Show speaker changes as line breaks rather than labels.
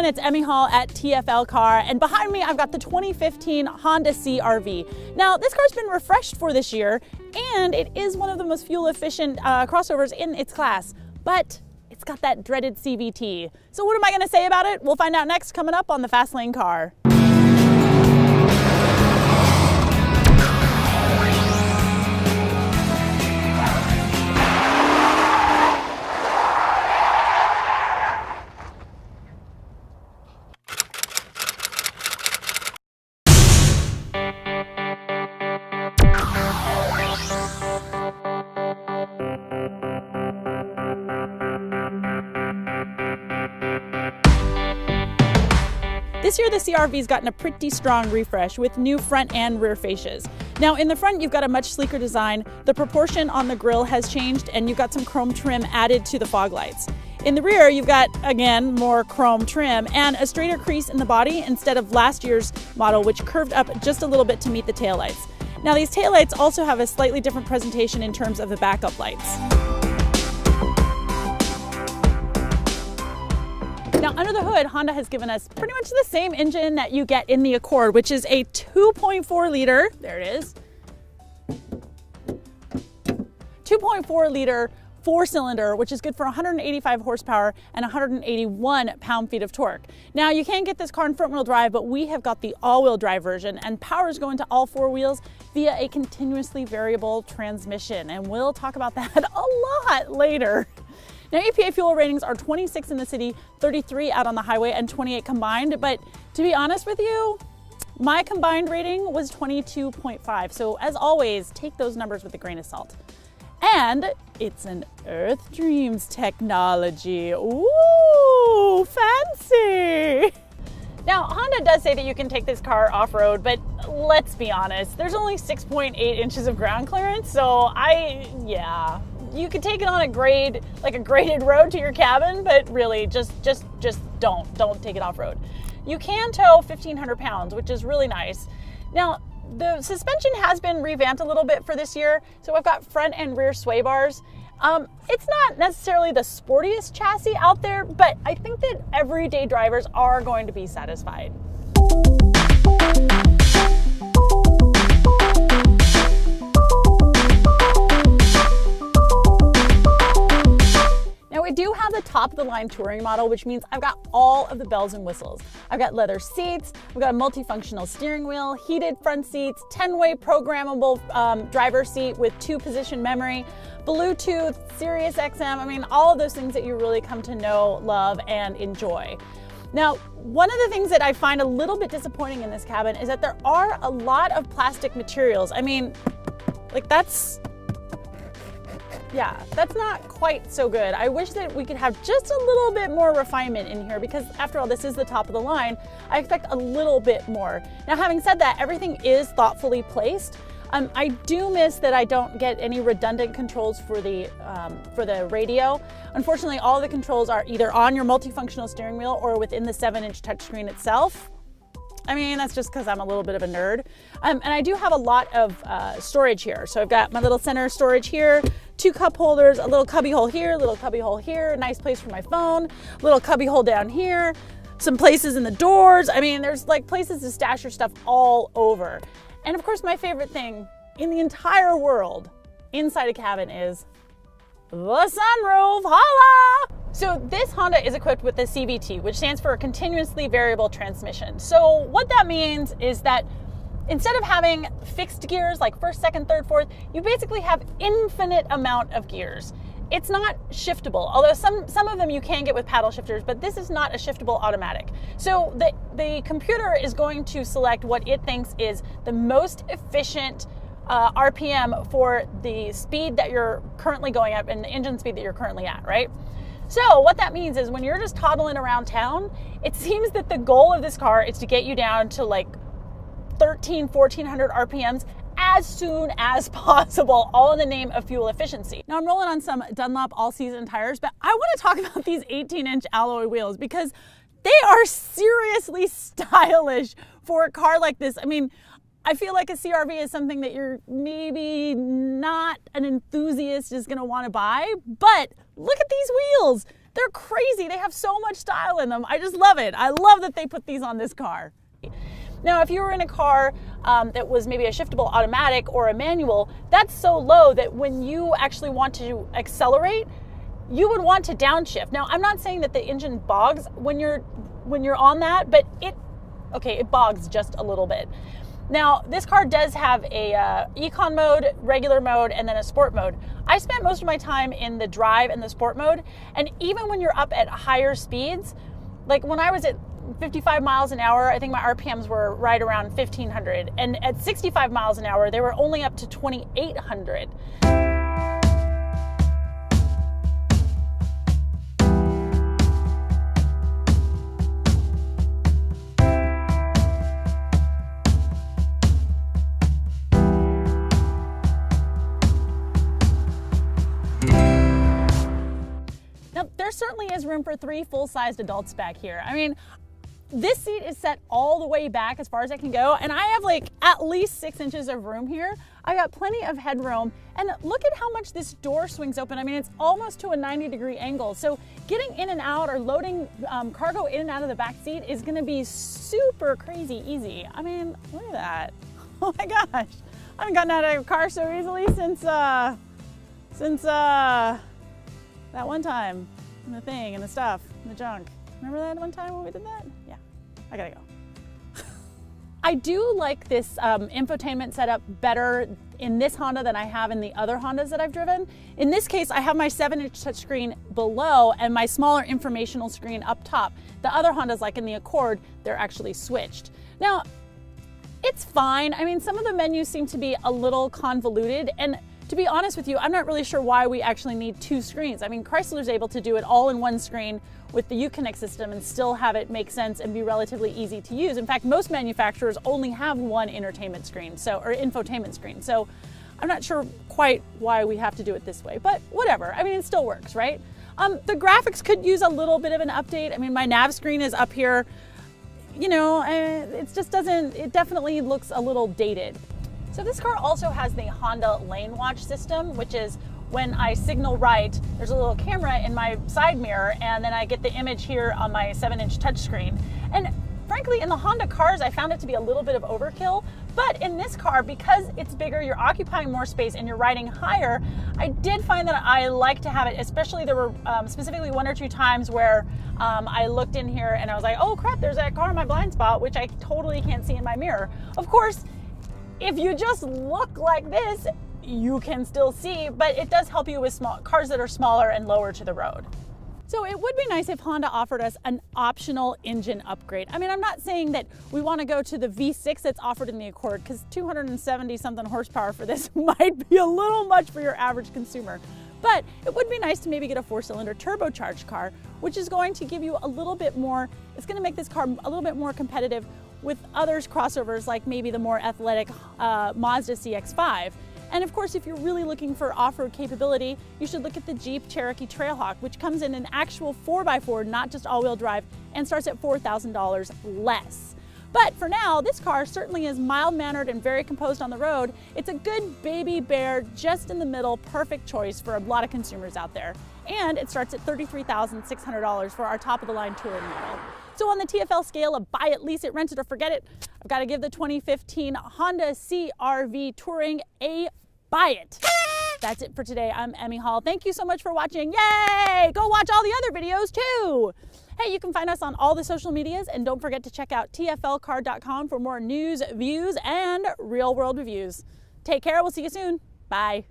it's Emmy Hall at TFL Car, and behind me I've got the 2015 Honda CR-V. Now this car's been refreshed for this year, and it is one of the most fuel efficient crossovers in its class, but it's got that dreaded CVT. So what am I gonna say about it? We'll find out next, coming up on the Fast Lane Car. This year the CR-V's gotten a pretty strong refresh with new front and rear fascias. Now in the front you've got a much sleeker design, the proportion on the grille has changed, and you've got some chrome trim added to the fog lights. In the rear you've got, again, more chrome trim and a straighter crease in the body instead of last year's model, which curved up just a little bit to meet the taillights. Now these taillights also have a slightly different presentation in terms of the backup lights. Now under the hood, Honda has given us pretty much the same engine that you get in the Accord, which is a 2.4 liter, there it is, 2.4 liter 4-cylinder, which is good for 185 horsepower and 181 pound-feet of torque. Now you can get this car in front-wheel drive, but we have got the all-wheel drive version, and powers go into all four wheels via a continuously variable transmission, and we'll talk about that a lot later. Now EPA fuel ratings are 26 in the city, 33 out on the highway, and 28 combined, but to be honest with you, my combined rating was 22.5, so as always, take those numbers with a grain of salt. And it's an Earth Dreams technology. Ooh, fancy! Now, Honda does say that you can take this car off-road, but let's be honest, there's only 6.8 inches of ground clearance, so yeah. You could take it on a grade, like a graded road to your cabin, but really just don't take it off-road. You can tow 1,500 pounds, which is really nice. Now, the suspension has been revamped a little bit for this year, so I've got front and rear sway bars. It's not necessarily the sportiest chassis out there, but I think that everyday drivers are going to be satisfied. Now we do have the top of the line touring model, which means I've got all of the bells and whistles. I've got leather seats, we've got a multifunctional steering wheel, heated front seats, 10-way programmable driver seat with 2-position memory, Bluetooth, Sirius XM, I mean, all of those things that you really come to know, love, and enjoy. Now, one of the things that I find a little bit disappointing in this cabin is that there are a lot of plastic materials. I mean, like that's not quite so good. I wish that we could have just a little bit more refinement in here, because after all, this is the top of the line. I expect a little bit more. Now, having said that, everything is thoughtfully placed. I do miss that I don't get any redundant controls for the radio. Unfortunately, all the controls are either on your multifunctional steering wheel or within the 7-inch touchscreen itself. I mean, that's just because I'm a little bit of a nerd. And I do have a lot of storage here. So I've got my little center storage here, 2 cup holders, a little cubby hole here, a little cubby hole here, a nice place for my phone, a little cubby hole down here, some places in the doors. I mean, there's like places to stash your stuff all over. And of course, my favorite thing in the entire world inside a cabin is the sunroof. Holla! So this Honda is equipped with the CVT, which stands for a continuously variable transmission. So what that means is that instead of having fixed gears like first, second, third, fourth, you basically have infinite amount of gears. It's not shiftable, although some of them you can get with paddle shifters, but this is not a shiftable automatic. So the computer is going to select what it thinks is the most efficient RPM for the speed that you're currently going at and the engine speed that you're currently at, right? So what that means is when you're just toddling around town, it seems that the goal of this car is to get you down to like 1,400 RPMs as soon as possible, all in the name of fuel efficiency. Now I'm rolling on some Dunlop all-season tires, but I want to talk about these 18-inch alloy wheels because they are seriously stylish for a car like this. I mean, I feel like a CR-V is something that you're maybe not an enthusiast is going to want to buy, but look at these wheels. They're crazy. They have so much style in them. I just love it. I love that they put these on this car. Now, if you were in a car that was maybe a shiftable automatic or a manual, that's so low that when you actually want to accelerate, you would want to downshift. Now, I'm not saying that the engine bogs when you're on that, but it bogs just a little bit. Now, this car does have a econ mode, regular mode, and then a sport mode. I spent most of my time in the drive and the sport mode, and even when you're up at higher speeds, like when I was at 55 miles an hour, I think my RPMs were right around 1,500. And at 65 miles an hour, they were only up to 2,800. Now, there certainly is room for 3 full-sized adults back here. I mean, this seat is set all the way back as far as I can go, and I have like at least 6 inches of room here. I got plenty of headroom, and look at how much this door swings open. I mean, it's almost to a 90-degree angle. So getting in and out or loading cargo in and out of the back seat is gonna be super crazy easy. I mean, look at that. Oh my gosh. I haven't gotten out of a car so easily since that one time, and the thing, and the stuff, and the junk. Remember that one time when we did that? Yeah, I gotta go. I do like this infotainment setup better in this Honda than I have in the other Hondas that I've driven. In this case, I have my 7-inch touchscreen below and my smaller informational screen up top. The other Hondas, like in the Accord, they're actually switched. Now, it's fine. I mean, some of the menus seem to be a little convoluted, and to be honest with you, I'm not really sure why we actually need 2 screens. I mean, Chrysler's able to do it all in one screen with the Uconnect system and still have it make sense and be relatively easy to use. In fact, most manufacturers only have one entertainment screen, or infotainment screen. So I'm not sure quite why we have to do it this way, but whatever. I mean, it still works, right? The graphics could use a little bit of an update. I mean, my nav screen is up here. You know, it just doesn't, it definitely looks a little dated. So this car also has the Honda Lane Watch system, which is when I signal right, there's a little camera in my side mirror, and then I get the image here on my 7-inch touchscreen. And frankly, in the Honda cars, I found it to be a little bit of overkill, but in this car, because it's bigger, you're occupying more space and you're riding higher, I did find that I like to have it, especially there were specifically 1 or 2 times where I looked in here and I was like, oh crap, there's that car in my blind spot, which I totally can't see in my mirror. Of course, if you just look like this, you can still see, but it does help you with small cars that are smaller and lower to the road. So it would be nice if Honda offered us an optional engine upgrade. I mean, I'm not saying that we want to go to the V6 that's offered in the Accord, because 270 something horsepower for this might be a little much for your average consumer. But it would be nice to maybe get a 4-cylinder turbocharged car, which is going to give you a little bit more, it's going to make this car a little bit more competitive with others crossovers, like maybe the more athletic Mazda CX-5. And of course, if you're really looking for off-road capability, you should look at the Jeep Cherokee Trailhawk, which comes in an actual 4x4, not just all-wheel drive, and starts at $4,000 less. But for now, this car certainly is mild-mannered and very composed on the road. It's a good baby bear, just in the middle, perfect choice for a lot of consumers out there. And it starts at $33,600 for our top-of-the-line touring model. So on the TFL scale of buy it, lease it, rent it, or forget it, I've got to give the 2015 Honda CR-V Touring a buy it. That's it for today. I'm Emmy Hall. Thank you so much for watching. Yay! Go watch all the other videos too. Hey, you can find us on all the social medias, and don't forget to check out tflcar.com for more news, views, and real world reviews. Take care. We'll see you soon. Bye.